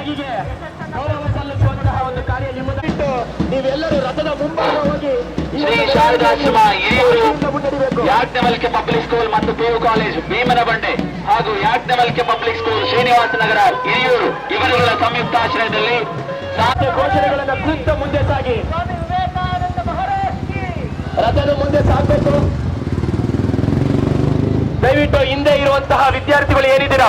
ತ್ಯಾಗಿಗೆ ಗೌರವ ಸಲ್ಲಿಸುವಂತಹ ಒಂದು ಕಾರ್ಯ ನಿಮ್ಮದಿಟ್ಟು ನೀವೆಲ್ಲರೂ ರಥದ ಮುಂಭಾಗ ಹೋಗಿ ಶ್ರೀ ಶಾರದಾಶ್ರಮ ಹಿರಿಯೂರು, ಯಾಜ್ಞವಲ್ಕ್ಯ ಪಬ್ಲಿಕ್ ಸ್ಕೂಲ್ ಮತ್ತು ಪಿಯು ಕಾಲೇಜ್ ಭೀಮನಬಂಡೆ ಹಾಗೂ ಯಾಜ್ಞವಲ್ಕ್ಯ ಪಬ್ಲಿಕ್ ಸ್ಕೂಲ್ ಶ್ರೀನಿವಾಸ ನಗರ ಹಿರಿಯೂರು ಇವರುಗಳ ಸಂಯುಕ್ತಾಶ್ರಯದಲ್ಲಿ ಸಾಧ್ಯ ಘೋಷಣೆಗಳನ್ನು ಕುರಿತ ಮುಂದೆ ಸಾಗಿ ರಥದ ಮುಂದೆ ಸಾಗಬೇಕು. ದಯವಿಟ್ಟು ಹಿಂದೆ ಇರುವಂತಹ ವಿದ್ಯಾರ್ಥಿಗಳು ಏನಿದ್ದೀರಾ